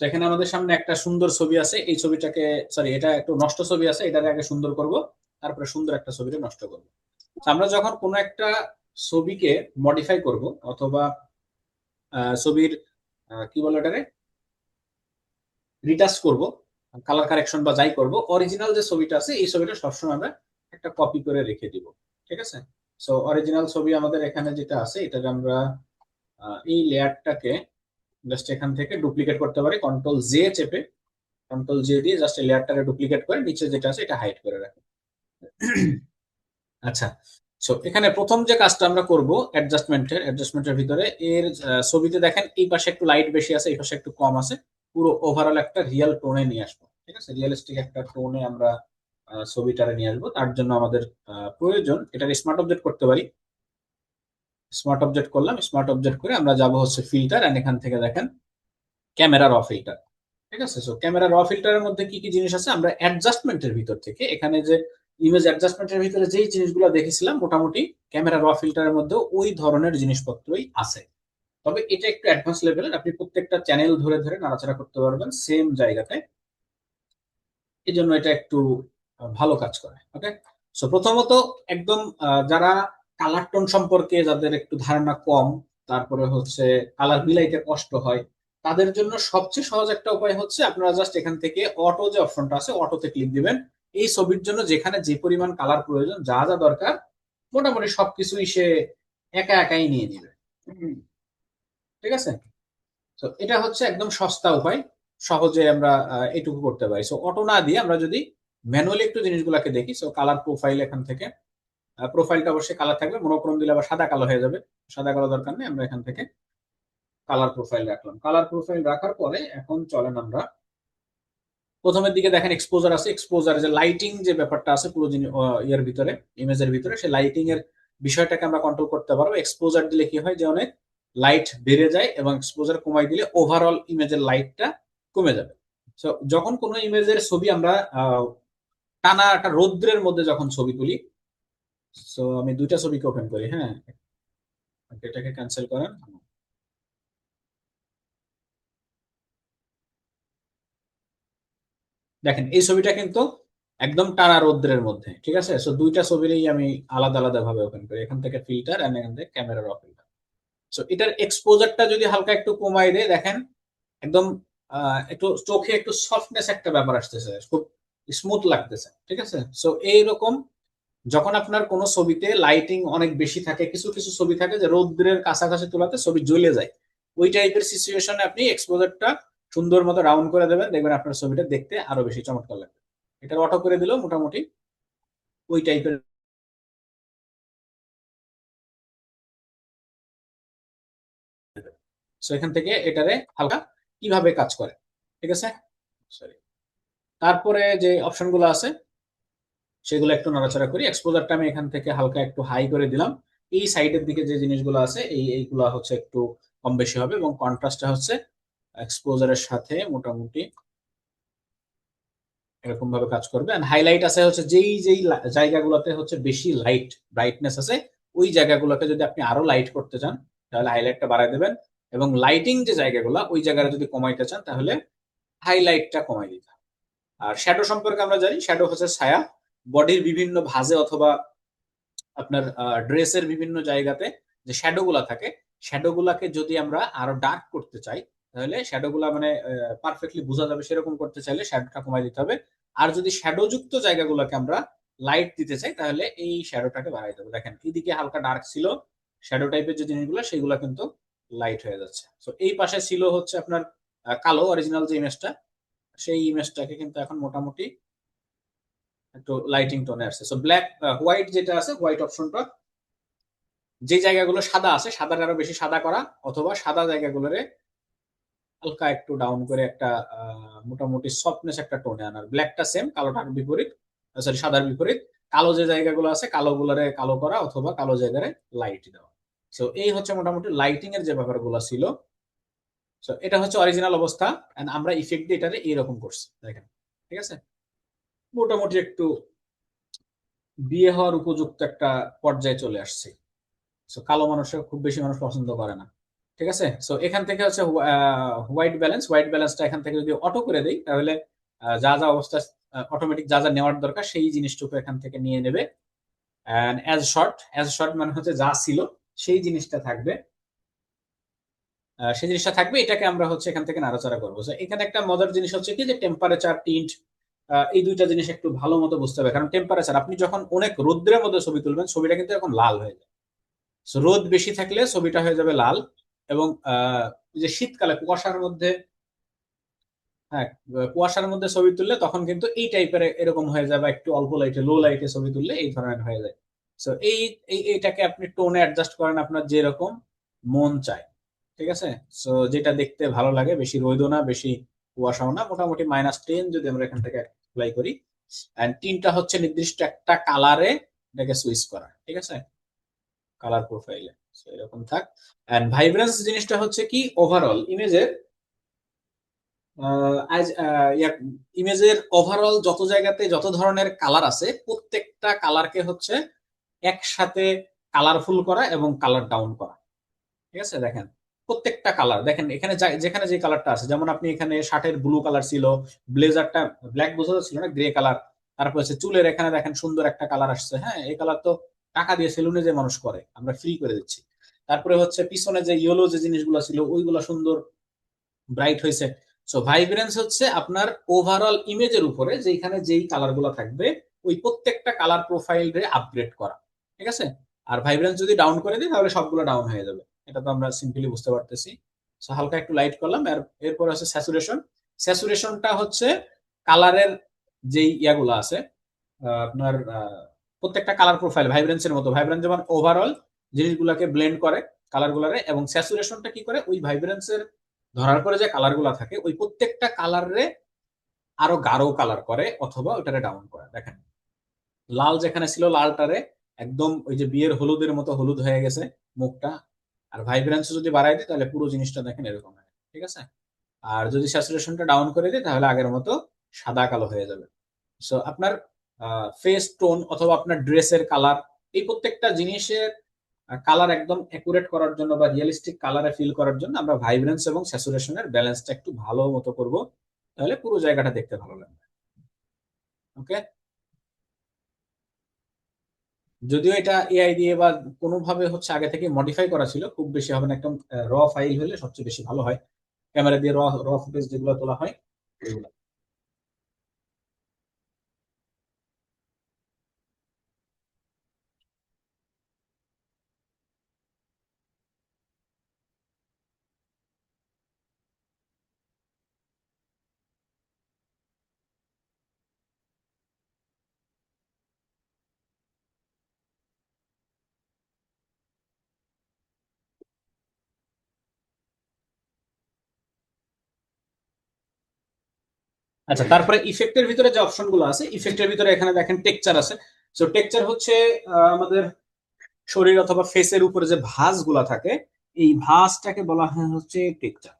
তো এখানে আমাদের সামনে একটা সুন্দর ছবি আছে, এই ছবিটাকে, সরি, এটা একটু নষ্ট ছবি আছে, এটাকে আগে সুন্দর করব, তারপরে সুন্দর একটা ছবিকে নষ্ট করব। আমরা যখন কোনো একটা ছবিকে মডিফাই করব অথবা ছবির কি বলে এটাকে রিটাচ করব, কালার কারেকশন বা যাই করব, অরিজিনাল যে ছবিটা আছে এই ছবিটা সবসময় আমরা একটা কপি করে রেখে দিব। ঠিক আছে? সো অরিজিনাল ছবি আমাদের এখানে যেটা আছে এটাকে আমরা এই লেয়ারটাকে জাস্ট এখান থেকে ডুপ্লিকেট করতে পারি, কন্ট্রোল জে চেপে, কন্ট্রোল জে দিয়ে জাস্ট লেয়ারটাকে ডুপ্লিকেট করে নিচে যেটা আছে এটা হাইড করে রাখি। আচ্ছা, সো এখানে প্রথম যে কাজটা আমরা করব অ্যাডজাস্টমেন্টের ভিতরে এর ছবিতে দেখেন এই পাশে একটু লাইট বেশি আছে, এই পাশে একটু কম আছে, পুরো ওভারঅল একটা রিয়েল টোনে নিয়ে আসবো। ঠিক আছে? রিয়েলিস্টিক একটা টোনে আমরা ছবিটারে নিয়ে আসবো। তার জন্য আমাদের প্রয়োজন এটাকে স্মার্ট অবজেক্ট করতে পারি। স্মার্ট অবজেক্ট করলাম, স্মার্ট অবজেক্ট করে আমরা যাব হচ্ছে ফিল্টার, এন্ড এখান থেকে দেখেন ক্যামেরা র ফিল্টার। ঠিক আছে? সো ক্যামেরা র ফিল্টারের মধ্যে কি কি জিনিস আছে, আমরা অ্যাডজাস্টমেন্টের ভিতর থেকে এখানে যে ইমেজ অ্যাডজাস্টমেন্টের ভিতরে যেই জিনিসগুলো দেখেছিলাম মোটামুটি ক্যামেরা র ফিল্টারের মধ্যে ওই ধরনের জিনিসপত্রই আছে। তবে এটা একটু অ্যাডভান্স লেভেলের, আপনি প্রত্যেকটা চ্যানেল ধরে ধরে নাড়াচাড়া করতে পারবেন সেম জায়গাতে, এই জন্য এটা একটু ভালো কাজ করে। ওকে, সো প্রথমত একদম যারা কালার টোন সম্পর্কে যাদের একটু ধারণা কম, তারপরে হচ্ছে কালার মিলাইতে কষ্ট হয়, তাদের জন্য সবচেয়ে সহজ একটা উপায় হচ্ছে আপনারা জাস্ট এখান থেকে অটো যে অপশনটা আছে অটোতে ক্লিক দিবেন। এই ছবির জন্য যেখানে যে পরিমাণ কালার প্রয়োজন, যা যা দরকার, মোটামুটি সবকিছুই সে একা একাই নিয়ে নিবে। ঠিক আছে? তো এটা হচ্ছে একদম সস্তা উপায়, সহজে আমরা এটুকু করতে পারি। সো অটো না দিয়ে আমরা যদি ম্যানুয়ালি একটু জিনিসগুলোকে দেখি, সো কালার প্রোফাইল, এখান থেকে প্রোফাইলটা অবশ্যই কালার থাকবে, মনোক্রোম দিলে আবার সাদা কালো হয়ে যাবে, সাদা কালো দরকার নেই, আমরা এখান থেকে কালার প্রোফাইল রাখলাম। কালার প্রোফাইল রাখার পরে এখন চলেন আমরা প্রথমের দিকে দেখেন এক্সপোজার আছে, এক্সপোজার যে লাইটিং যে ব্যাপারটা আছে পুরো ইয়ের ভিতরে, ইমেজের ভিতরে, সেই লাইটিং এর বিষয়টাকে আমরা কন্ট্রোল করতে পারবো। এক্সপোজার দিলে কি হয় যে অনেক লাইট বেড়ে যায়, এবং এক্সপোজার কমাই দিলে ওভারঅল ইমেজের লাইটটা কমে যাবে। তো যখন কোনো ইমেজের ছবি আমরা টানা একটা রৌদ্রের মধ্যে যখন ছবি তুলি, সো আমি দুইটা ছবিকে ওপেন করি, হ্যাঁ, এটাকে ক্যান্সেল করেন। দেখেন এই ছবিটা কিন্তু একদম টানা রৌদ্রের মধ্যে। ঠিক আছে? সো দুইটা ছবিরই আমি আলাদা আলাদা ভাবে ওপেন করি, এখান থেকে ফিল্টার এন্ড এখান থেকে ক্যামেরার অফ ফিল্টার। সো এটার এক্সপোজারটা যদি হালকা একটু কমাই দেয়, দেখেন একদম একটু চোখে একটু সফটনেস একটা ব্যাপার আসতেছে, খুব স্মুথ লাগতেছে। ঠিক আছে? সো এইরকম যখন আপনার কোনো ছবিতে লাইটিং অনেক বেশি থাকে, কিছু কিছু ছবি থাকে যে রৌদ্রের কাছাকাছি তোলাতে ছবি জ্বলে যায়, ওই টাইপের সিচুয়েশনে আপনি এক্সপোজারটা সুন্দর মতো রাউন্ড করে দেবেন, দেখবেন আপনার ছবিটা দেখতে আরো বেশি চমৎকার লাগবে। এটা অটো করে দিলেও মোটামুটি ওই টাইপের। সো এখান থেকে এটারে হালকা কিভাবে কাজ করে। ঠিক আছে? সরি, তারপরে যে অপশনগুলো আছে সেগুলো একটু নাড়াচাড়া করি। এক্সপোজারটা আমি এখান থেকে হালকা একটু হাই করে দিলাম। এই সাইডের দিকে যে জিনিসগুলো আছে এইগুলা হচ্ছে একটু কম বেশি হবে, এবং কন্ট্রাস্টটা হচ্ছে এক্সপোজারের সাথে মোটামুটি এরকম ভাবে কাজ করবে। এন্ড হাইলাইট আছে হচ্ছে যেই যেই জায়গাগুলোতে হচ্ছে বেশি লাইট ব্রাইটনেস আছে, ওই জায়গাগুলোকে যদি আপনি আরো লাইট করতে চান তাহলে হাইলাইটটা বাড়ায় দেবেন, এবং লাইটিং যে জায়গাগুলো ওই জায়গাটা যদি কমাইতে চান তাহলে হাইলাইটটা কমাই দিতে হবে। আর শ্যাডো সম্পর্কে আমরা জানি, শ্যাডো হচ্ছে ছায়া, বডির বিভিন্ন ভাঁজে অথবা আপনার ড্রেসের বিভিন্ন জায়গাতে যে শ্যাডো গুলা থাকে, শ্যাডো গুলাকে যদি আমরা আরো ডার্ক করতে চাই তাহলে শ্যাডো গুলা মানে পারফেক্টলি বোঝা যাবে সেরকম করতে চাইলে শ্যাডোটা কমাই দিতে হবে। আর যদি শ্যাডো যুক্ত জায়গাগুলোকে আমরা লাইট দিতে চাই তাহলে এই শ্যাডোটাকে বাড়াই দেবো। দেখেন এদিকে হালকা ডার্ক ছিল, শ্যাডো টাইপের যে জিনিসগুলো সেগুলো কিন্তু লাইট হয়ে যাচ্ছে। তো এই পাশে ছিল হচ্ছে আপনার কালো অরিজিনাল যে ইমেজটা, সেই ইমেজটাকে কিন্তু এখন মোটামুটি একটু লাইটিং টোনে আসছে। সো ব্ল্যাক হোয়াইট যেটা আছে, হোয়াইট অপশনটা যে জায়গাগুলো সাদা আছে সাদাটা আরো বেশি সাদা করা, অথবা সাদা জায়গাগুলোরে হালকা একটু ডাউন করে একটা মোটামুটি সফটনেস একটা টোনে আনার। ব্ল্যাকটা সেম, কালোটার বিপরীত, সরি সাদার বিপরীত। কালো যে জায়গাগুলো আছে কালো গুলারে কালো করা, অথবা কালো জায়গায় লাইট দেওয়া। তো এই হচ্ছে মোটামুটি লাইটিং এর যে ব্যাপারগুলো ছিল। তো এটা হচ্ছে অরিজিনাল অবস্থা, এন্ড আমরা ইফেক্ট দিয়ে এটারে এইরকম করছি দেখেন। ঠিক আছে? মোটামুটি একটু বিয়ে হওয়ার উপযুক্ত একটা পর্যায়ে চলে আসছে। সো কালো মানুষের খুব বেশি মানুষ পছন্দ করে না। ঠিক আছে। সো এখান থেকে হচ্ছে হোয়াইট ব্যালেন্সটা এখান থেকে যদি অটো করে দেই তাহলে যা যা অবস্থা অটোমেটিক যা যা নেওয়ার দরকার সেই জিনিসটুকু এখান থেকে নিয়ে নেবে। অ্যান্ড অ্যাজ শর্ট মানে হচ্ছে যা ছিল সেই জিনিসটা থাকবে। সেই জিনিসটা থাকবে, এটাকে আমরা হচ্ছে এখান থেকে নাড়াচাড়া করবো। So, এখানে একটা মজার জিনিস হচ্ছে কি যে টেম্পারেচার টিন্ট, এই দুইটা জিনিস একটু ভালো মতো বুঝতে হবে। কারণ টেম্পারেচার, আপনি যখন অনেক রোদ্রের মধ্যে ছবি তুলবেন ছবিটা কিন্তু এখন লাল হয়ে যায়। So, রোদ বেশি থাকলে ছবিটা হয়ে যাবে লাল। এবং যে শীতকালে কুয়াশার মধ্যে, হ্যাঁ, কুয়াশার মধ্যে ছবি তুললে তখন কিন্তু এই টাইপের এরকম হয়ে যাবে, একটু অল্প লাইটে লো লাইটে ছবি তুললে এই ধরনের হয়ে যায়। তো এইটাকে আপনি টোনে অ্যাডজাস্ট করেন আপনার যেরকম মন চায়। ঠিক আছে। সো যেটা দেখতে ভালো লাগে, বেশি রোদও না বেশি কুয়াশাও না, মোটামুটি -10 যদি আমরা এখান থেকে অ্যাপ্লাই করি। এন্ড তিনটা হচ্ছে নির্দিষ্ট একটা কালারে এটাকে সুইচ করা। ঠিক আছে, কালার প্রোফাইলে এরকম থাক। এন্ড ভাইব্রেন্স জিনিসটা হচ্ছে কি ওভারঅল ইমেজের, ইমেজের ওভারঅল যত জায়গাতে যত ধরনের কালার আছে প্রত্যেকটা কালারকে হচ্ছে একসাথে কালারফুল করা এবং কালার ডাউন করা। ঠিক আছে, দেখেন প্রত্যেকটা কালার দেখেন এখানে যেখানে যে কালারটা আছে, যেমন আপনি এখানে শার্টের ব্লু কালার ছিল, ব্লেজারটা ব্ল্যাক বোঝা ছিল না, গ্রে কালার। তারপর হচ্ছে চুলের এখানে দেখেন সুন্দর একটা কালার আসছে। হ্যাঁ, এই কালার তো টাকা দিয়ে সেলুনে যে মানুষ করে, আমরা ফ্রি করে দিচ্ছি। তারপরে হচ্ছে পিছনে যে ইয়েলো যে জিনিসগুলো ছিল ওইগুলো সুন্দর ব্রাইট হয়েছে। সো ভাইব্রেন্স হচ্ছে আপনার ওভারঅল ইমেজের উপরে যেখানে যেই কালার গুলো থাকবে ওই প্রত্যেকটা কালার প্রোফাইল রে আপগ্রেড করা। ঠিক আছে। আর ভাইব্রেন্স যদি ডাউন করে দিই তাহলে সবগুলো ডাউন হয়ে যাবে। এটা তো আমরা সিম্পলি বুঝতে পারতেছি। সো হালকা একটু লাইট করলাম। আর এরপর আছে স্যাচুরেশন। স্যাচুরেশনটা হচ্ছে কালারের যেই ইয়াগুলো আছে, আপনার প্রত্যেকটা কালার প্রোফাইল ভাইব্রেন্সের মতো, ভাইব্রেন্স যেমন ওভারঅল জিনিসগুলোকে ব্লেন্ড করে কালার গুলারে, এবং স্যাচুরেশনটা কি করে ওই ভাইব্রেন্সের ধরার পরে যে কালার গুলা থাকে ওই প্রত্যেকটা কালারে আরো গাঢ় কালার করে অথবা ওটারে ডাউন করে। দেখেন লাল যেখানে ছিল লালটারে একদম ওই যে বিয়ের হলুদের মতো হলুদ হয়ে গেছে মুখটা। আর ভাইব্রেন্স যদি বাড়াই দিই তাহলে পুরো জিনিসটা দেখেন এরকম হয়। ঠিক আছে। আর যদি স্যাচুরেশনটা ডাউন করে দিই তাহলে আগের মতো সাদা কালো হয়ে যাবে। সো আপনার ফেস টোন অথবা আপনার ড্রেসের কালার, এই প্রত্যেকটা জিনিসের কালার একদম একুরেট করার জন্য বা রিয়েলিস্টিক কালারে ফিল করার জন্য আমরা ভাইব্রেন্স এবং স্যাচুরেশনের ব্যালেন্সটা একটু ভালো মতো করব, তাহলে পুরো জায়গাটা দেখতে ভালো লাগবে। ওকে। যদিও এটা এআই দিয়ে বা কোনোভাবে হচ্ছে আগে থেকে মডিফাই করা ছিল, খুব বেশি হবে না, একদম র ফাইল হলে সবচেয়ে বেশি ভালো হয়। ক্যামেরা দিয়ে র র ফুটেজ যেগুলো তোলা হয় এগুলো। আচ্ছা, তারপরে ইফেক্টের ভিতরে যে অপশন গুলো আছে, ইফেক্টের ভিতরে এখানে দেখেন টেক্সচার আছে। সো টেক্সচার হচ্ছে আমাদের শরীর অথবা ফেসের উপরে যে ভাঁজ গুলা থাকে এই ভাঁজটাকে বলা হয় হচ্ছে টেক্সচার।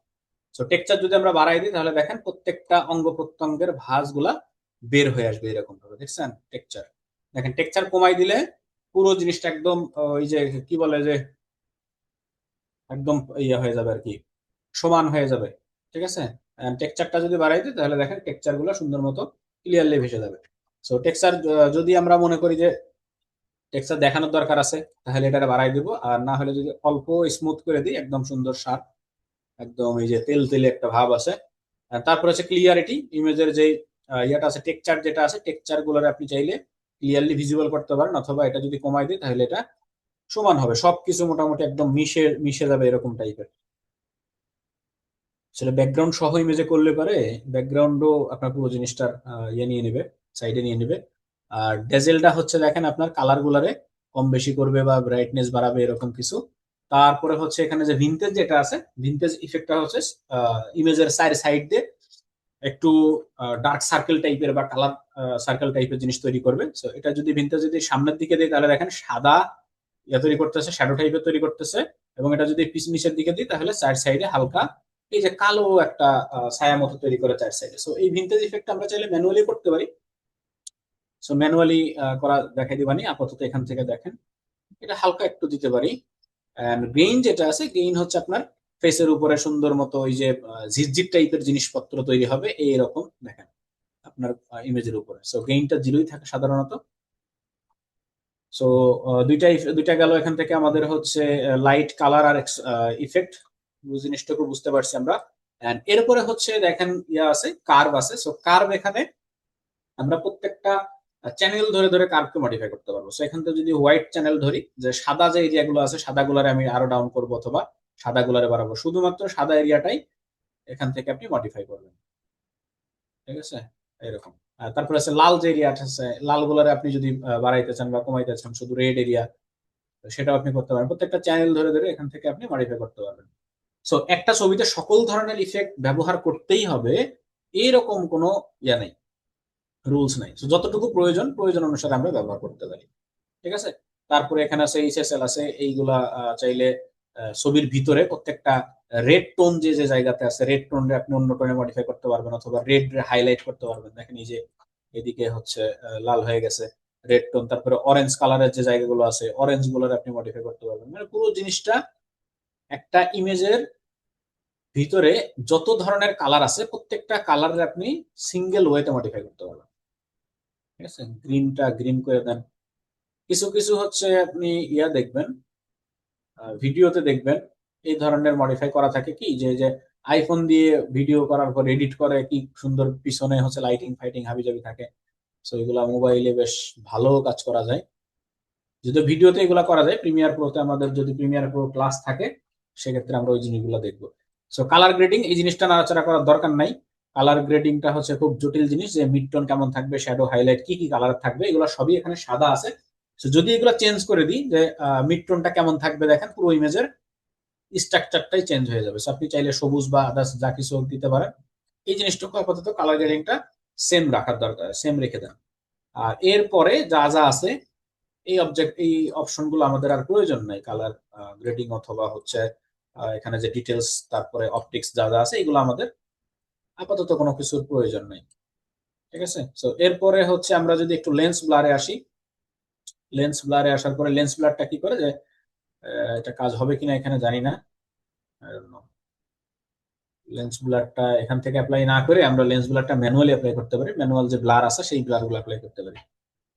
সো টেক্সচার যদি আমরা বাড়াই দিই তাহলে দেখেন প্রত্যেকটা অঙ্গ প্রত্যঙ্গের ভাঁজ গুলা বের হয়ে আসবে এরকম ভাবে। দেখছেন টেক্সচার, দেখেন টেক্সচার কমাই দিলে পুরো জিনিসটা একদম ওই যে কি বলে যে একদম ইয়ে হয়ে যাবে আর কি, সমান হয়ে যাবে। ঠিক আছে। টেক্সচারটা যদি বাড়াই দিই তাহলে দেখেন টেক্সচার গুলো সুন্দর মতো ক্লিয়ারলি ভেসে যাবে। সো টেক্সচার যদি আমরা মনে করি যে টেক্সচার দেখানোর দরকার আছে তাহলে এটা বাড়াই দিব, আর না হলে যদি অল্প স্মুথ করে দিই একদম সুন্দর শার্প, একদম এই যে তেল তেলে একটা ভাব আছে। আর তারপর হচ্ছে ক্লিয়ারিটি, ইমেজের যে ইয়েটা আছে টেক্সচার যেটা আছে টেক্সচার গুলোর আপনি চাইলে ক্লিয়ারলি ভিজিবল করতে পারেন, অথবা এটা যদি কমাই দিই তাহলে এটা সমান হবে, সবকিছু মোটামুটি একদম মিশে মিশে যাবে এরকম টাইপের। আসলে ব্যাকগ্রাউন্ড সহ ইমেজে করলে পারে ব্যাকগ্রাউন্ডও আপনার পুরো জিনিসটার ইয়ে নিয়ে নেবে, সাইডে নিয়ে নেবে। আর ডেজেলটা হচ্ছে দেখেন আপনার কালার গুলারে কম বেশি করবে বা ব্রাইটনেস বাড়াবে এরকম কিছু। তারপরে হচ্ছে এখানে যে ভিনটেজ যেটা আছে, ভিনটেজ ইফেক্টটা হচ্ছে ইমেজের সাইড দিয়ে একটু ডার্ক সার্কেল টাইপের বা কালার সার্কেল টাইপের জিনিস তৈরি করবে। সো এটা যদি ভিনটেজ যদি সামনের দিকে দিই তাহলে দেখেন সাদা ইয়ে তৈরি করতেছে, শ্যাডো টাইপের তৈরি করতেছে। এবং এটা যদি নিচের দিকে দিই তাহলে সাইড সাইডে হালকা এই যে কালো একটা ছায়া মতো তৈরি করে চার সাইডে। সো এই ভিন্টেজ ইফেক্ট আমরা চাইলে ম্যানুয়ালি করতে পারি। সো ম্যানুয়ালি করা দেখাই দিবানি, আপাতত এখান থেকে দেখেন এটা হালকা একটু দিতে পারি। গেইন যেটা আছে, গেইন হচ্ছে আপনার ফেসের উপরে সুন্দর মতো ওই যে ঝিরঝির টাইপের জিনিসপত্র তৈরি হবে এইরকম দেখেন আপনার ইমেজের উপরে। সো গেইনটা জিরোই থাকে সাধারণত। সো দুইটা গেল এখান থেকে আমাদের হচ্ছে লাইট কালার আর ইফেক্ট জিনিসটুকু বুঝতে পারছি আমরা। এন্ড এরপরে হচ্ছে দেখেন ইয়া আছে, কার্ভ আছে। সো কার্ভ এখানে আমরা প্রত্যেকটা চ্যানেল ধরে ধরে কার্ভকে মডিফাই করতে পারবো। সো এখান থেকে যদি হোয়াইট চ্যানেল ধরি, যে সাদা যে এরিয়াগুলো আছে সাদা গুলারে আমি আরো ডাউন করবো অথবা সাদা গুলারে বাড়াবো, শুধুমাত্র সাদা এরিয়াটাই এখান থেকে আপনি মডিফাই করবেন, ঠিক আছে এরকম। তারপরে আছে লাল যে এরিয়া আছে, লাল গুলারে আপনি যদি বাড়াইতে চান বা কমাইতে চান, শুধু রেড এরিয়া সেটাও আপনি করতে পারেন। প্রত্যেকটা চ্যানেল ধরে ধরে এখান থেকে আপনি মডিফাই করতে পারবেন। সো একটা ছবিতে সকল ধরনের ইফেক্ট ব্যবহার করতেই হবে এইরকম কোনো ইয়া নেই, রুলস নাই। So, যতটুকু প্রয়োজন প্রয়োজন অনুসারে আমরা ব্যবহার করতে পারি, ঠিক আছে। তারপরে এখানে আছে এইচএসএল আছে, এইগুলা চাইলে ছবির ভিতরে প্রত্যেকটা রেড টোন যে যে জায়গাতে আছে রেড টোন আপনি অন্য টোনে মডিফাই করতে পারবেন অথবা রেড হাইলাইট করতে পারবেন। দেখেন এই যে এদিকে হচ্ছে লাল হয়ে গেছে রেড টোন, তারপরে অরেঞ্জ কালারের যে জায়গাগুলো আছে অরেঞ্জ গুলোর আপনি মডিফাই করতে পারবেন। মানে পুরো জিনিসটা একটা ইমেজের ভিতরে যত ধরনের কালার আছে প্রত্যেকটা কালারের আপনি সিঙ্গেল ওয়েতে মডিফাই করতে পারবেন, ঠিক আছে। গ্রিনটা গ্রিন করে দেন। কিছু কিছু হচ্ছে আপনি ইয়া দেখবেন, ভিডিওতে দেখবেন এই ধরনের মডিফাই করা থাকে কি, যে যে আইফোন দিয়ে ভিডিও করার পর এডিট করে কি সুন্দর পিছনে হচ্ছে লাইটিং ফাইটিং হাবিজাবি থাকে। সো এগুলা মোবাইলে বেশ ভালো কাজ করা যায়। যদি ভিডিওতে এগুলা করা যায়, প্রিমিয়ার প্রোতে আমাদের যদি প্রিমিয়ার প্রো ক্লাস থাকে সেক্ষেত্রে আমরা ওই জিনিসগুলো দেখবো। সো কালার গ্রেডিং এই জিনিসটা নাড়াচাড়া করার দরকার নাই। কালার গ্রেডিংটা হচ্ছে খুব জটিল জিনিস, যে মিড টোন কেমন থাকবে, শ্যাডো হাইলাইট কি কি কালার থাকবে, এগুলো সবই এখানে সাদা আছে। তো যদি এগুলো চেঞ্জ করে দিই যে মিড টোনটা কেমন থাকবে, দেখেন পুরো ইমেজের স্ট্রাকচারটাই চেঞ্জ হয়ে যাবে। আপনি চাইলে সবুজ বা আদার্স যা কিছু দিতে পারেন। এই জিনিসটুকু আপাতত কালার গ্রেডিংটা সেম রাখার দরকার, সেম রেখে দেন। আর এরপরে যা যা আছে এই অপশন গুলো আমাদের আর প্রয়োজন নাই। কালার গ্রেডিং অথবা হচ্ছে এখানে যে ডিটেলস তারপরে অপটিক্স যা যা আছে এগুলো আমাদের আপাতত কোনো কিছুর প্রয়োজন নাই, ঠিক আছে। তো এরপরে হচ্ছে আমরা যদি একটু লেন্স ব্লারে আসি, লেন্স ব্লারে আসার পরে লেন্স ব্লারটা কি করে যে এটা কাজ হবে কিনা এখানে জানি না। লেন্স ব্লারটা এখান থেকে অ্যাপ্লাই না করে আমরা লেন্স ব্লারটা ম্যানুয়ালি অ্যাপ্লাই করতে পারি। ম্যানুয়াল যে ব্লার আছে সেই ব্লার গুলো অ্যাপ্লাই করতে পারি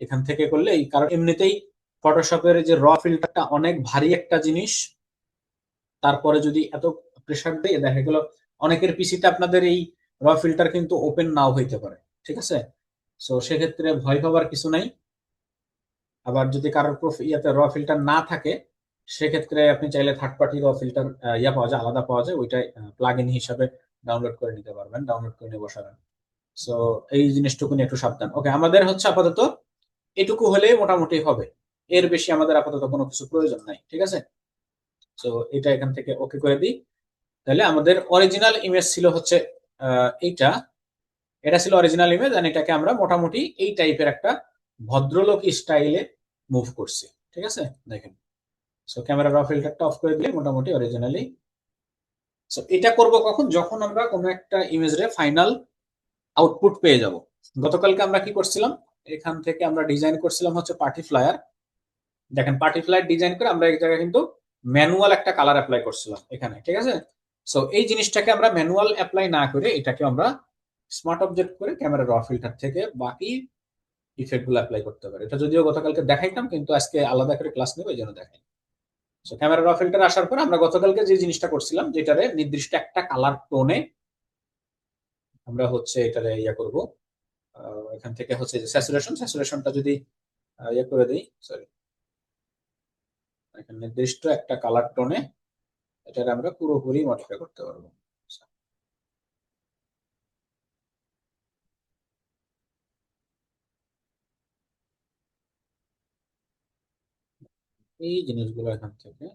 এখান থেকে করলে। কারণ এমনিতেই ফটোশপের যে র ফিল্টারটা অনেক ভারী একটা জিনিস, তারপরে যদি এত প্রেসার দিয়ে দেখা গেল অনেকের পিসিতে আপনাদের এই র ফিল্টার কিন্তু ওপেন নাও হইতে পারে, ঠিক আছে। সো সেক্ষেত্রে ভয় পাবার কিছু নাই। আবার যদি কারোর ইয়াতে র ফিল্টার না থাকে সেক্ষেত্রে আপনি চাইলে থার্ড পার্টি র ফিল্টার ইয়া পাওয়া যায়, আলাদা পাওয়া যায়, ওইটাই প্লাগ ইন হিসাবে ডাউনলোড করে নিতে পারবেন, ডাউনলোড করে নিয়ে বসাবেন। সো এই জিনিসটুকু নিয়ে একটু সাবধান। ওকে, আমাদের হচ্ছে আপাতত এটুকু হলে মোটামুটি হবে, এর বেশি আমাদের আপাতত কোনো কিছু প্রয়োজন নাই, ঠিক আছে। তো এটা এখান থেকে ওকে করে দিই। তাহলে আমাদের অরিজিনাল ইমেজ ছিল হচ্ছে এইটা, এটা ছিল অরিজিনাল ইমেজ, আর এটাকে আমরা মোটামুটি এই টাইপের একটা ভদ্রলোক স্টাইলে মুভ করছি, ঠিক আছে। দেখেন, সো ক্যামেরা র ফিল্টারটা অফ করে দিলে মোটামুটি অরিজিনালি। সো এটা করব কখন, যখন আমরা কোনো একটা ইমেজে ফাইনাল আউটপুট পেয়ে যাব। গতকালকে আমরা কি করছিলাম, এখান থেকে আমরা ডিজাইন করছিলাম হচ্ছে পার্টি ফ্লায়ার। দেখেন পার্টি ফ্লায়ার ডিজাইন করে আমরা এক জায়গায় কিন্তু ম্যানুয়াল একটা কালার অ্যাপ্লাই করছিলাম এখানে, ঠিক আছে। সো এই জিনিসটাকে আমরা ম্যানুয়াল অ্যাপ্লাই না করে এটাকে আমরা স্মার্ট অবজেক্ট করে ক্যামেরা র ফিল্টার থেকে বাকি ইফেক্ট গুলো অ্যাপ্লাই করতে পারি। এটা যদিও গতকালকে দেখাইতাম কিন্তু আজকে আলাদা করে ক্লাস নেবো এই জন্য দেখাই। সো ক্যামেরা র ফিল্টার আসার পর আমরা গতকালকে যে জিনিসটা করছিলাম, যেটারে নির্দিষ্ট একটা কালার টোনে আমরা হচ্ছে এটারে ইয়া করব, এখান থেকে হচ্ছে যে স্যাচুরেশনটা যদি ইয়ে করে দিই, সরি, এখানে নির্দিষ্ট একটা কালার টোনে এটারে আমরা পুরোপুরি মডিফাই করতে পারবো। এই জিনিসগুলো এখান থেকে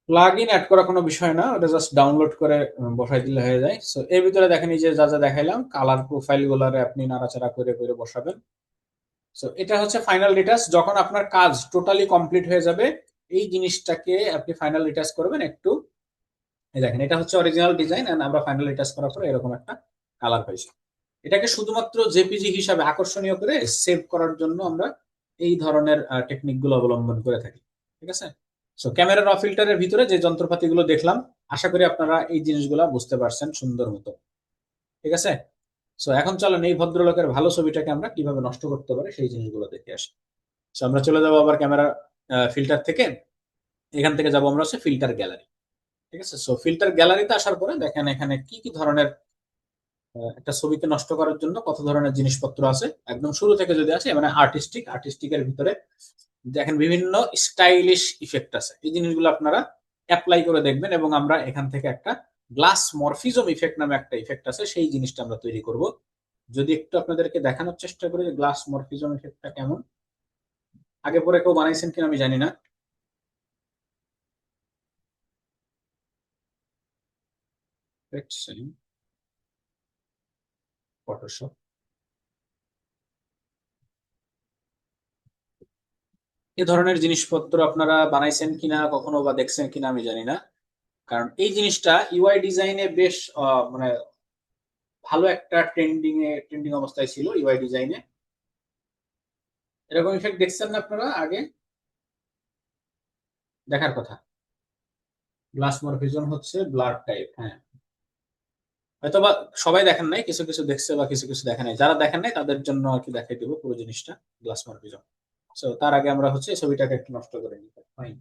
প্লাগ ইন অ্যাড করা কোনো বিষয় না, ওটা জাস্ট ডাউনলোড করে বসাই দিলে হয়ে যায়। সো এর ভিতরে দেখেন এই যে যা যা দেখাইলাম কালার প্রোফাইল গুলারে আপনি নাড়াচাড়া করে করে বসাবেন। সো এটা হচ্ছে ফাইনাল ডিটাচ। যখন আপনার কাজ টোটালি কমপ্লিট হয়ে যাবে এই জিনিসটাকে আপনি ফাইনাল ডিটাচ করবেন একটু। এই দেখেন এটা হচ্ছে অরিজিনাল ডিজাইন, এন্ড আমরা ফাইনাল ডিটাচ করার পরে এরকম একটা কালার পাইছি। এটাকে শুধুমাত্র জেপিজি হিসাবে আকর্ষণীয় করে সেভ করার জন্য আমরা এই ধরনের টেকনিক গুলো অবলম্বন করে থাকি। ঠিক আছে। সো ক্যামেরা র ফিল্টারের ভিতরে যে যন্ত্রপাতিগুলো দেখলাম, আশা করি আপনারা এই জিনিসগুলো বুঝতে পারছেন সুন্দর মতো। ঠিক আছে। সো এখন চলেন এই ভদ্রলোকের ভালো ছবিটাকে আমরা কিভাবে নষ্ট করতে পারি সেই জিনিসগুলো দেখে আসি। সো আমরা চলে যাবো আবার ক্যামেরা ফিল্টার থেকে, এখান থেকে যাবো আমরা হচ্ছে ফিল্টার গ্যালারি। ঠিক আছে। সো ফিল্টার গ্যালারিতে আসার পরে দেখেন এখানে কি কি ধরনের একটা ছবিকে নষ্ট করার জন্য কত ধরনের জিনিসপত্র আছে। একদম শুরু থেকে যদি আসে মানে আর্টিস্টিকের ভিতরে দেখেন বিভিন্ন স্টাইলিশ ইফেক্ট আছে। এই জিনিসগুলো আপনারা অ্যাপ্লাই করে দেখবেন এবং আমরা এখান থেকে একটা গ্লাস মরফিজম ইফেক্ট নামে একটা ইফেক্ট আছে, সেই জিনিসটা আমরা তৈরি করব। যদি একটু আপনাদেরকে দেখানোর চেষ্টা করি যে গ্লাস মরফিজম ইফেক্টটা কেমন, আগে পরে কেউ বানাইছেন কিনা আমি জানি না। ফটোশপ, এ ধরনের জিনিসপত্র আপনারা বানাইছেন কিনা কখনো বা দেখছেন কিনা আমি জানি না, কারণ এই জিনিসটা ইউআই ডিজাইনে বেশ মানে ভালো একটা ট্রেন্ডিং অবস্থায় ছিল ইউআই ডিজাইনে। এরকম ইফেক্ট দেখছেন না আপনারা আগে? দেখার কথা। গ্লাস মরফিজম হচ্ছে ব্লার টাইপ, হ্যাঁ। হয়তোবা সবাই দেখেন নাই, কিছু কিছু দেখছে বা কিছু কিছু দেখে নাই। যারা দেখেন নাই তাদের জন্য আর কি দেখাই দিব পুরো জিনিসটা। Glass morphism. সো তার আগে আমরা হচ্ছে এই ছবিটাকে একটু নষ্ট করে নিই। ফাইন।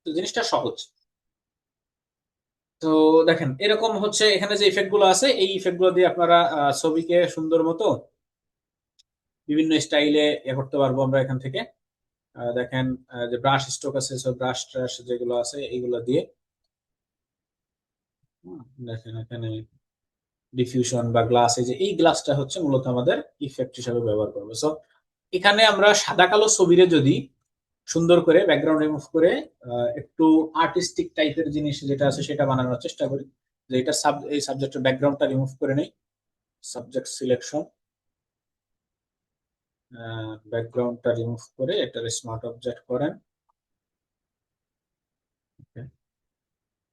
তো জিনিসটা সহজ। তো দেখেন এরকম হচ্ছে এখানে যে ইফেক্ট গুলো আছে, এই ইফেক্ট গুলো দিয়ে আপনারা ছবিকে সুন্দর মতো বিভিন্ন স্টাইলে করতে পারবো আমরা এখান থেকে। দেখেন যে ব্রাশ স্ট্রোক আছে, ব্রাশ ট্রাশ যেগুলো আছে এইগুলো দিয়ে দেখেন এখানে ডিফিউশন বা গ্লাস, এই যে এই গ্লাসটা হচ্ছে মূলত আমাদের ইফেক্ট হিসাবে ব্যবহার করবো। সো এখানে আমরা সাদা কালো ছবিরে যদি সুন্দর করে ব্যাকগ্রাউন্ড রিমুভ করে একটু আর্টিস্টিক টাইপের জিনিস যেটা আছে সেটা বানানোর চেষ্টা করি। যে এটা এই সাবজেক্টের ব্যাকগ্রাউন্ডটা রিমুভ করে নেই। সাবজেক্ট সিলেকশন, ব্যাকগ্রাউন্ডটা রিমুভ করে এটার স্মার্ট অবজেক্ট করেন।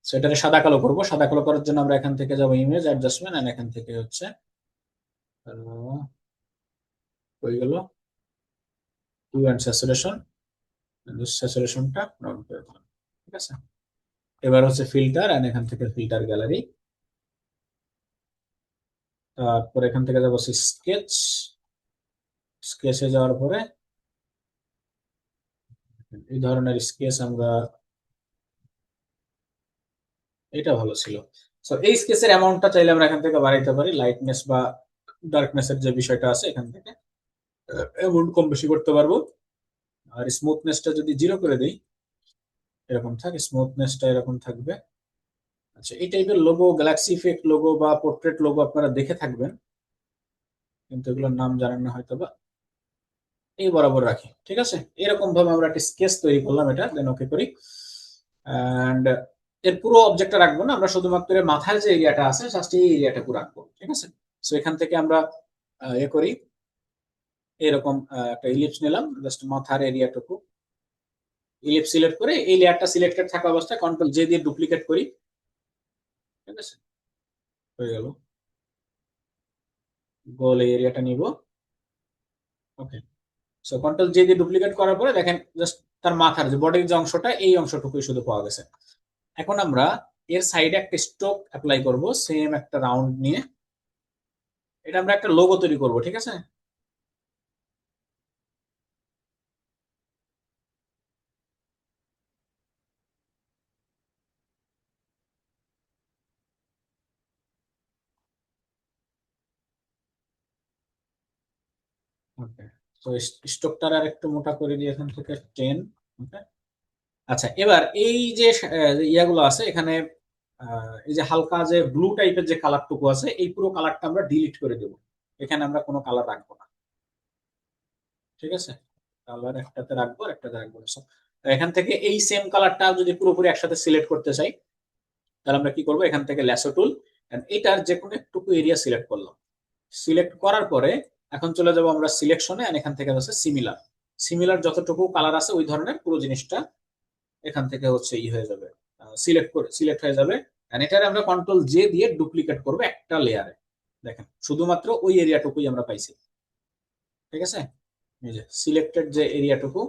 সেটারে সাদা কালো করবো। সাদা কালো করার জন্য আমরা এখান থেকে যাবো ইমেজ অ্যাডজাস্টমেন্ট, এন্ড এখান থেকে হচ্ছে হয়ে গেল টু এন্ড স্যাচুরেশন, স্যাচুরেশনটা ডাউন করে দিলাম। ঠিক আছে। এবার হচ্ছে ফিল্টার, এন্ড এখান থেকে ফিল্টার গ্যালারি। তারপর এখান থেকে যাবো স্কেচ, স্কেচে যাওয়ার পরে এই ধরনের স্কেচ আমরা, এটা ভালো ছিল। সো এই স্কেচের অ্যামাউন্টটা চাইলে আমরা এখান থেকে বাড়াইতে পারি, লাইটনেস বা ডার্কনেস এর যে বিষয়টা আছে এখান থেকে অ্যামাউন্ট কম বেশি করতে পারবো। আর স্মুথনেসটা যদি জিরো করে দেই এরকম থাকে, স্মুথনেসটা এরকম থাকবে। আচ্ছা, এই টাইপের লোগো, গ্যালাক্সি ইফেক্ট লোগো বা পোর্ট্রেট লোগো আপনারা দেখে থাকবেন, কিন্তু এগুলোর নাম জানেন না হয়তো বা। এই বরাবর রাখি। ঠিক আছে। এরকম ভাবে আমরা একটা স্কেচ তৈরি করলাম, এটা দেন ওকে করি। এন্ড এর পুরো অবজেক্টটা রাখবো না, আমরা শুধুমাত্র এর মাথার যে এরিয়াটা আছে জাস্ট এই এরিয়াটাকে রাখবো। ঠিক আছে। সো এখান থেকে আমরা এ করি, এরকম একটা ইলিপস নিলাম, জাস্ট মাথার এরিয়াটুকু ইলিপস সিলেক্ট করে এই লেয়ারটা সিলেক্টেড থাকা অবস্থায় কন্ট্রোল জে দিয়ে ডুপ্লিকেট করি। ঠিক আছে। হয়ে গেল। গোল এই এরিয়াটা নিব। ওকে। সো কন্ট্রোল জে দিয়ে ডুপ্লিকেট করার পরে দেখেন জাস্ট তার মাথার যে বডির যে অংশটা এই অংশটুকুই শুধু পাওয়া গেছে। এখন আমরা এর সাইডে একটা স্ট্রোক অ্যাপ্লাই করব, সেম একটা রাউন্ড নিয়ে। এটা আমরা একটা লোগো তৈরি করব। ঠিক আছে। ওকে। তো স্ট্রোকটার আর একটু মোটা করে দিয়ে এখান থেকে 10। ওকে। আচ্ছা, এবার এই যে ইয়াগুলো আছে এখানে, এই যে হালকা যে ব্লু টাইপের যে কালারটুকু আছে এই পুরো কালারটা আমরা ডিলিট করে দেব। এখানে আমরা কোনো কালার রাখবো না। ঠিক আছে। কালার একটাতে রাখবো আর একটাতে রাখবো না। So, এখান থেকে এই সেম কালারটা যদি পুরোপুরি একসাথে সিলেক্ট করতে চাই তাহলে আমরা কি করবো, এখান থেকে ল্যাসো টুল, এটার যে কোনো একটুকু এরিয়া সিলেক্ট করলাম। সিলেক্ট করার পরে এখন চলে যাবো আমরা সিলেকশনে, এখান থেকে হচ্ছে সিমিলার। সিমিলার যতটুকু কালার আছে ওই ধরনের পুরো জিনিসটা এখান থেকে হচ্ছে ই হয়ে যাবে, সিলেক্ট হয়ে যাবে। এটার আমরা কন্ট্রোল জে দিয়ে ডুপ্লিকেট করবো একটা লেয়ারে। দেখেন শুধুমাত্র ওই এরিয়াটুকুই আমরা পাইছি, ঠিক আছে। এই যে সিলেক্টেড যে এরিয়াটুকু,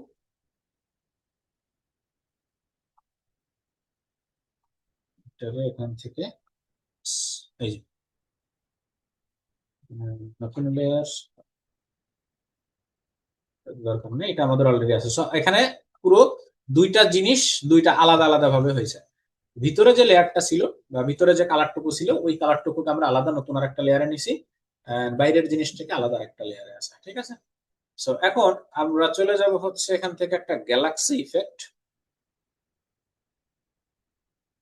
এখান থেকে এই যে নতুন লেয়ার দরকার নেই, এটা আমাদের অলরেডি আছে। So, এখানে পুরো দুইটা জিনিস দুইটা আলাদা আলাদা ভাবে হয়েছে। ভিতরে যে লেয়ারটা ছিল বা ভিতরে যে কালারটুকু ছিল ওই কালারটুকুকে আমরা আলাদা নতুন আর একটা লেয়ারে নিছি, বাইরের জিনিসটাকে আলাদা একটা লেয়ারে আছে, ঠিক আছে। সো এখন আমরা চলে যাব হচ্ছে এখান থেকে একটা Galaxy effect,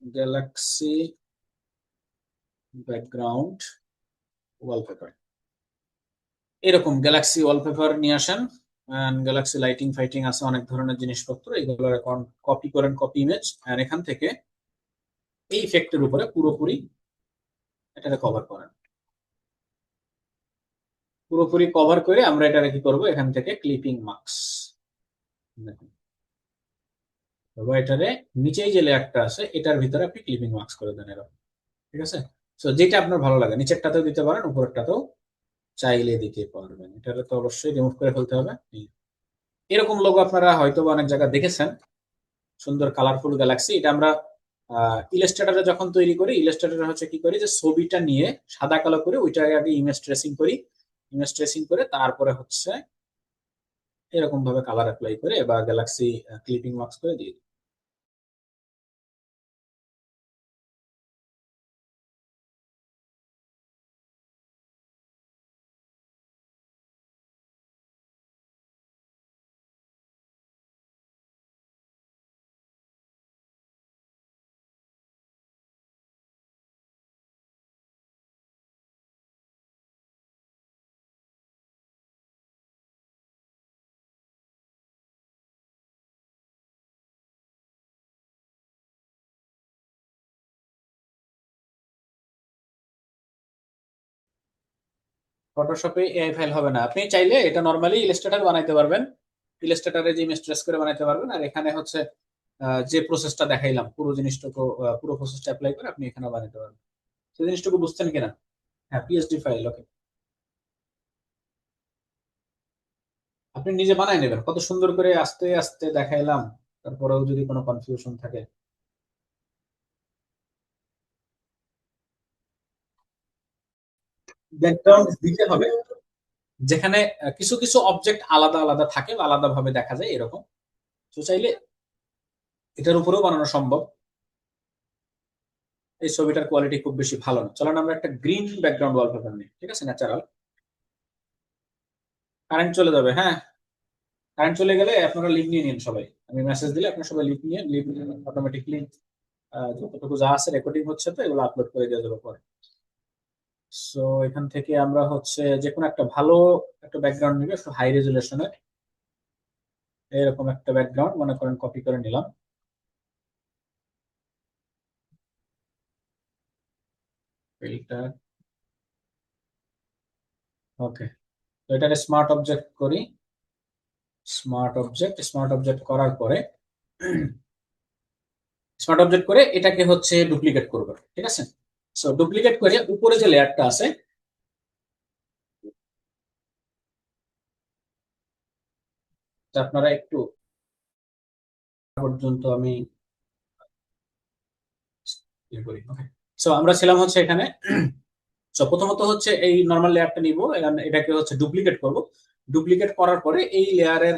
Galaxy background wallpaper, এরকম গ্যালাক্সি ওয়ালপেপার নিয়ে আসেন। গ্যালাক্সি লাইটিং ফাইটিং আছে অনেক ধরনের জিনিসপত্র, এগুলো এখন কপি করেন, কপি ইমেজ, আর এখান থেকে এই ইফেক্টের উপরে পুরোপুরি এটাকে কভার করেন। পুরোপুরি কভার করে আমরা এটা কি করব, এখান থেকে ক্লিপিং মার্কস, এটারে নিচেই যে লেয়ারটা আছে এটার ভিতরে আপনি ক্লিপিং মার্কস করে দেন এরকম, ঠিক আছে। তো যেটা আপনার ভালো লাগে নিচেরটাতেও দিতে পারেন, উপরেরটাতেও চাইলে দিতে পারবেন। এটারে তো অবশ্যই রিমুভ করে ফেলতে হবে। এরকম লোগো আপনারা হয়তো বা অনেক জায়গায় দেখেছেন, সুন্দর কালারফুল গ্যালাক্সি। এটা আমরা ইলাস্ট্রেটরে যখন তৈরি করি, ইলাস্ট্রেটরে হচ্ছে কি করি যে ছবিটা নিয়ে সাদা কালো করে ওইটাকে আগে ইমেজ ট্রেসিং করি, ইমেজ ট্রেসিং করে তারপরে হচ্ছে এরকম ভাবে কালার অ্যাপ্লাই করে বা গ্যালাক্সি ক্লিপিং মার্কস করে দিয়ে দিই। ফটোশপে এআই ফাইল হবে না, আপনি চাইলে এটা নর্মালি ইলাস্ট্রেটর বানাইতে পারবেন, ইলাস্ট্রেটরে যে ইমেজ ট্রেস করে বানাইতে পারবেন। আর এখানে হচ্ছে যে প্রসেসটা দেখাইলাম পুরো জিনিসটুকু, পুরো প্রসেসটা অ্যাপ্লাই করে আপনি এখানে বানাইতে পারবেন। সেই জিনিসটুকু বুঝছেন কিনা? হ্যাঁ, পিএসডি ফাইল, ওকে। আপনি নিজে বানাই নেবেন, কত সুন্দর করে আস্তে আস্তে দেখাইলাম, তারপরেও যদি কোনো কনফিউশন থাকে। ব্যাকগ্রাউন্ড দিতে হবে যেখানে কিছু কিছু অবজেক্ট আলাদা আলাদা থাকে বা আলাদা ভাবে দেখা যায় এরকম, তো চাইলে এটার উপরেও বানানো সম্ভব। এই ছবিটার কোয়ালিটি খুব বেশি ভালো না, চলেন আমরা একটা গ্রিন ব্যাকগ্রাউন্ড ওয়ালপেপার নিই, ঠিক আছে, ন্যাচারাল। কারেন্ট চলে যাবে, হ্যাঁ। কারেন্ট চলে গেলে আপনারা লিভ নিয়ে নিন সবাই, আমি মেসেজ দিলে আপনারা সবাই লিভ নিয়ে অটোমেটিকলি যতটুকু যা আছে রেকর্ডিং হচ্ছে তো এগুলো আপলোড করে দিয়ে যাবো পরে। সো এখান থেকে আমরা হচ্ছে যে কোনো একটা ভালো একটা ব্যাকগ্রাউন্ড নিবে, একটু হাই রেজুলেশনের, এরকম একটা ব্যাকগ্রাউন্ড মনে করেন কপি করে নিলাম, ফিল্টার, ওকে। তো এটাকে স্মার্ট অবজেক্ট করি, স্মার্ট অবজেক্ট করার পরে স্মার্ট অবজেক্ট করে এটাকে হচ্ছে ডুপ্লিকেট করবো, ঠিক আছে। সো ডুপ্লিকেট করে উপরে যে লেয়ারটা আছে তা আপনারা একটু পর্যন্ত আমি ইয়ে করি, ওকে। সো আমরা ছিলাম হচ্ছে এখানে। সো প্রথমত হচ্ছে এই নর্মাল লেয়ারটা নিব, এটাকে হচ্ছে ডুপ্লিকেট করব। ডুপ্লিকেট করার পরে এই লেয়ারের